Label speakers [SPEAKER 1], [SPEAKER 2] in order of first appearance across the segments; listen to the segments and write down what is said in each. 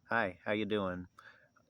[SPEAKER 1] Hi, how you doing?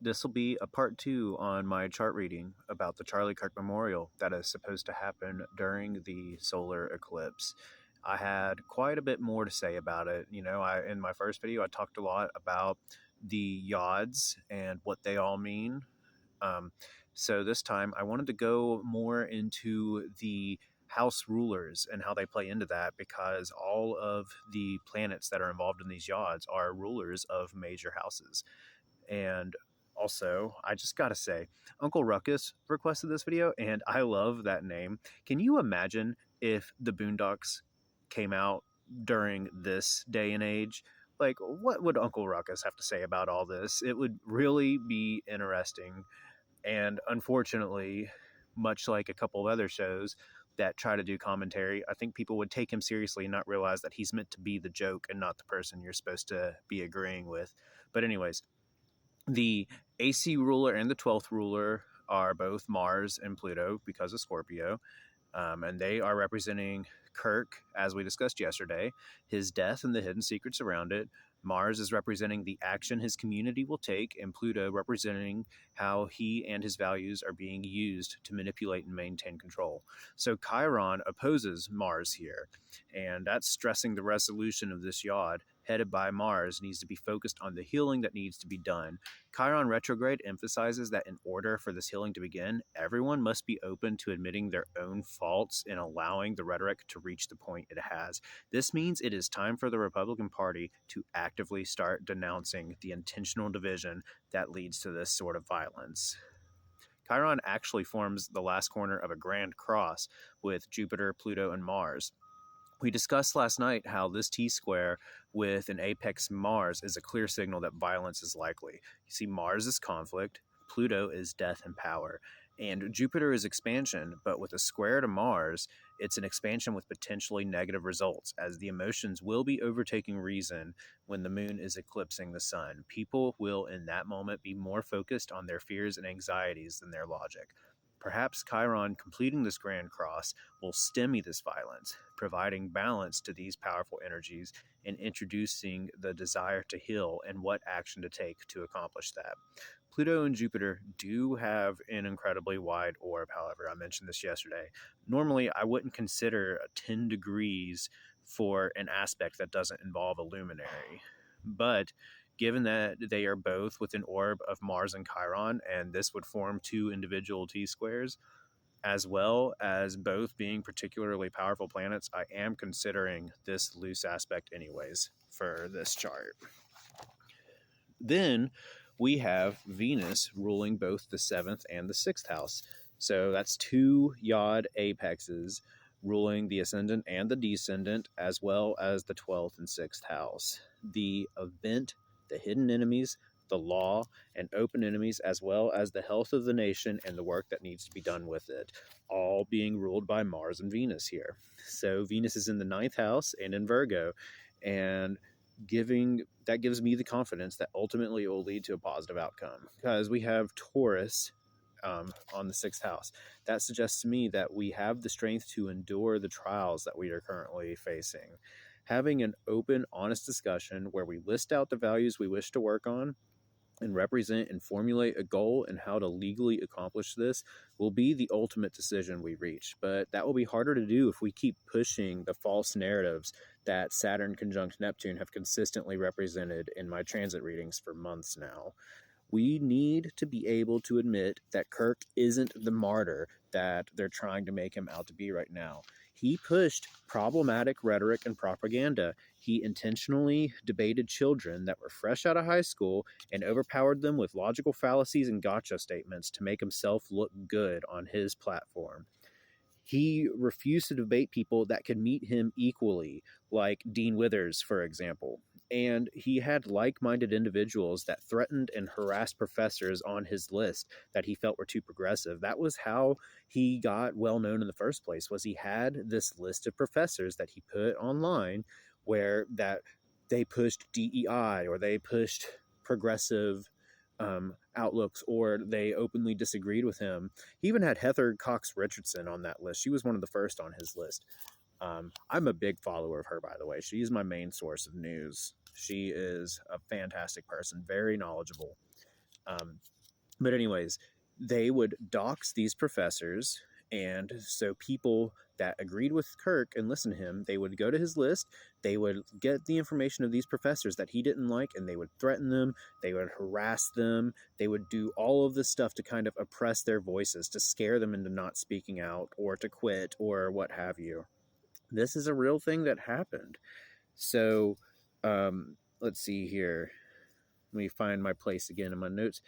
[SPEAKER 1] This will be a part 2 on my chart reading about the Charlie Kirk Memorial that is supposed to happen during the solar eclipse. I had quite a bit more to say about it. In my first video, I talked a lot about the yods and what they all mean. Um, so this time, I wanted to go more into the house rulers and how they play into that, because all of the planets that are involved in these yods are rulers of major houses. And also, I just gotta say, Uncle Ruckus requested this video, and I love that name. Can you imagine if the Boondocks came out during this day and age? Like, what would Uncle Ruckus have to say about all this? It would really be interesting. And unfortunately, much like a couple of other shows that try to do commentary, I think people would take him seriously and not realize that he's meant to be the joke and not the person you're supposed to be agreeing with. But, anyways, the AC ruler and the 12th ruler are both Mars and Pluto because of Scorpio. And they are representing Kirk, as we discussed yesterday, his death and the hidden secrets around it. Mars is representing the action his community will take, and Pluto representing how he and his values are being used to manipulate and maintain control. So Chiron opposes Mars here, and that's stressing the resolution of this yod headed by Mars needs to be focused on the healing that needs to be done. Chiron retrograde emphasizes that in order for this healing to begin, everyone must be open to admitting their own faults and allowing the rhetoric to reach the point it has. This means it is time for the Republican Party to actively start denouncing the intentional division that leads to this sort of violence. Chiron actually forms the last corner of a grand cross with Jupiter, Pluto, and Mars. We discussed last night how this T-square with an apex Mars is a clear signal that violence is likely. You see, Mars is conflict, Pluto is death and power, and Jupiter is expansion, but with a square to Mars, it's an expansion with potentially negative results, as the emotions will be overtaking reason when the moon is eclipsing the sun. People will, in that moment, be more focused on their fears and anxieties than their logic. Perhaps Chiron completing this grand cross will stem this violence, providing balance to these powerful energies and introducing the desire to heal and what action to take to accomplish that. Pluto and Jupiter do have an incredibly wide orb, however. I mentioned this yesterday. Normally, I wouldn't consider 10 degrees for an aspect that doesn't involve a luminary. But given that they are both with an orb of Mars and Chiron, and this would form two individual T-squares, as well as both being particularly powerful planets, I am considering this loose aspect anyways for this chart. Then we have Venus ruling both the 7th and the 6th house. So that's two yod apexes ruling the ascendant and the descendant, as well as the 12th and 6th house. The event, the hidden enemies, the law, and open enemies, as well as the health of the nation and the work that needs to be done with it, all being ruled by Mars and Venus here. So Venus is in the 9th house and in Virgo, and gives me the confidence that ultimately it will lead to a positive outcome, because we have Taurus on the 6th house. That suggests to me that we have the strength to endure the trials that we are currently facing. Having an open, honest discussion where we list out the values we wish to work on and represent and formulate a goal and how to legally accomplish this will be the ultimate decision we reach. But that will be harder to do if we keep pushing the false narratives that Saturn conjunct Neptune have consistently represented in my transit readings for months now. We need to be able to admit that Kirk isn't the martyr that they're trying to make him out to be right now. He pushed problematic rhetoric and propaganda. He intentionally debated children that were fresh out of high school and overpowered them with logical fallacies and gotcha statements to make himself look good on his platform. He refused to debate people that could meet him equally, like Dean Withers, for example. And he had like-minded individuals that threatened and harassed professors on his list that he felt were too progressive. That was how he got well known in the first place, was he had this list of professors that he put online where that they pushed DEI or they pushed progressive outlooks, or they openly disagreed with him. He even had Heather Cox Richardson on that list. She was one of the first on his list. I'm a big follower of her, by the way. She's my main source of news. She is a fantastic person, very knowledgeable. But anyways, they would dox these professors, and so people that agreed with Kirk and listened to him, they would go to his list, they would get the information of these professors that he didn't like, and they would threaten them, they would harass them, they would do all of this stuff to kind of oppress their voices, to scare them into not speaking out, or to quit, or what have you. This is a real thing that happened. So, let's see here. Let me find my place again in my notes.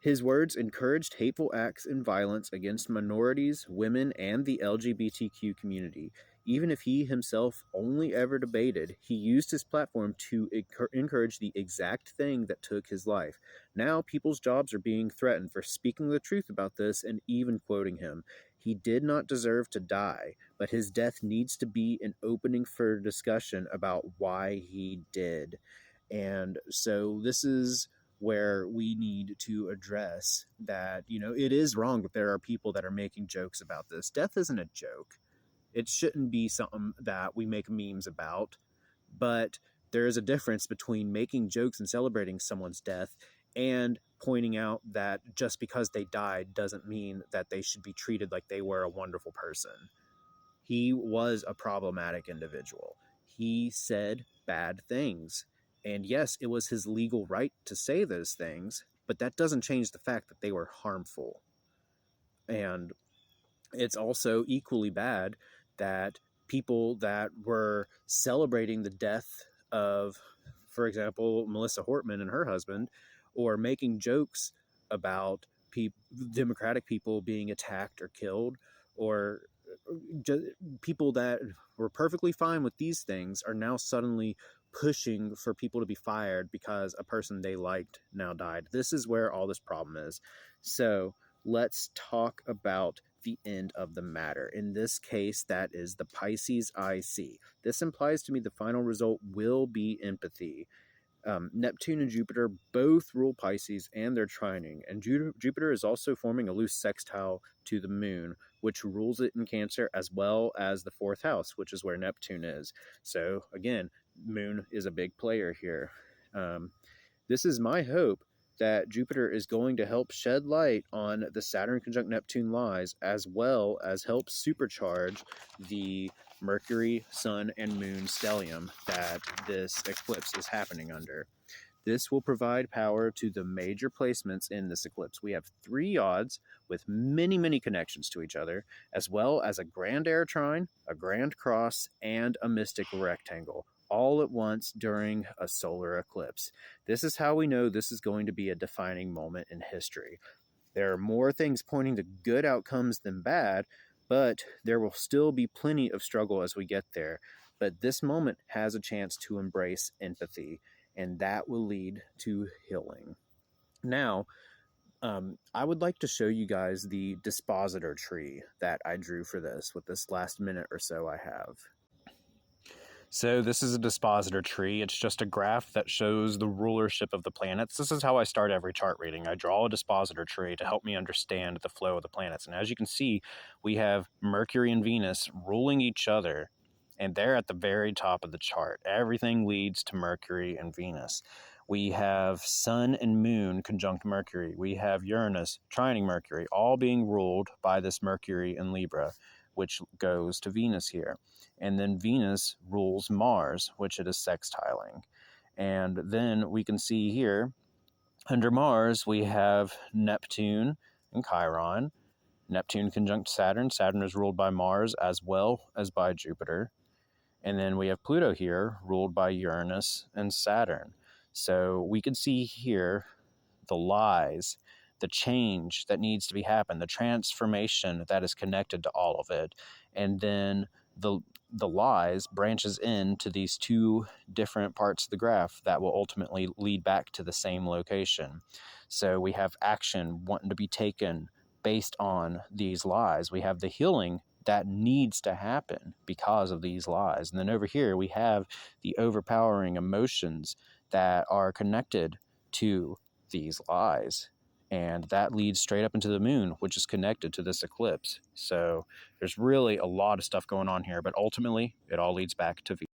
[SPEAKER 1] His words encouraged hateful acts and violence against minorities, women, and the LGBTQ community. Even if he himself only ever debated, he used his platform to encourage the exact thing that took his life. Now, people's jobs are being threatened for speaking the truth about this and even quoting him. He did not deserve to die, but his death needs to be an opening for discussion about why he did. And so this is where we need to address that, it is wrong that there are people that are making jokes about this. Death isn't a joke. It shouldn't be something that we make memes about, but there is a difference between making jokes and celebrating someone's death and pointing out that just because they died doesn't mean that they should be treated like they were a wonderful person. He was a problematic individual. He said bad things. And yes, it was his legal right to say those things, but that doesn't change the fact that they were harmful. And it's also equally bad that people that were celebrating the death of, for example, Melissa Hortman and her husband, or making jokes about Democratic people being attacked or killed, or just people that were perfectly fine with these things are now suddenly pushing for people to be fired because a person they liked now died. This is where all this problem is. So let's talk about the end of the matter. In this case, that is the Pisces IC. This implies to me the final result will be empathy. Neptune and Jupiter both rule Pisces and they're trining, and Jupiter is also forming a loose sextile to the moon, which rules it in Cancer, as well as the fourth house, which is where Neptune is. So again, moon is a big player here. This is my hope that Jupiter is going to help shed light on the Saturn conjunct Neptune lies, as well as help supercharge the Mercury, Sun, and Moon stellium that this eclipse is happening under. This will provide power to the major placements in this eclipse. We have 3 odds with many, many connections to each other, as well as a grand air trine, a grand cross, and a mystic rectangle, all at once during a solar eclipse. This is how we know this is going to be a defining moment in history. There are more things pointing to good outcomes than bad, but there will still be plenty of struggle as we get there. But this moment has a chance to embrace empathy, and that will lead to healing. Now, I would like to show you guys the dispositor tree that I drew for this with this last minute or so I have. So this is a dispositor tree. It's just a graph that shows the rulership of the planets. This is how I start every chart reading. I draw a dispositor tree to help me understand the flow of the planets. And as you can see, we have Mercury and Venus ruling each other, and they're at the very top of the chart. Everything leads to Mercury and Venus. We have Sun and Moon conjunct Mercury. We have Uranus trining Mercury, all being ruled by this Mercury in Libra, which goes to Venus here. And then Venus rules Mars, which it is sextiling. And then we can see here, under Mars, we have Neptune and Chiron. Neptune conjunct Saturn. Saturn is ruled by Mars as well as by Jupiter. And then we have Pluto here, ruled by Uranus and Saturn. So we can see here the lies, the change that needs to be happened, the transformation that is connected to all of it. And then the lies branches into these 2 different parts of the graph that will ultimately lead back to the same location. So we have action wanting to be taken based on these lies. We have the healing that needs to happen because of these lies. And then over here, we have the overpowering emotions that are connected to these lies. and that leads straight up into the moon, which is connected to this eclipse. So there's really a lot of stuff going on here, but ultimately it all leads back to Venus.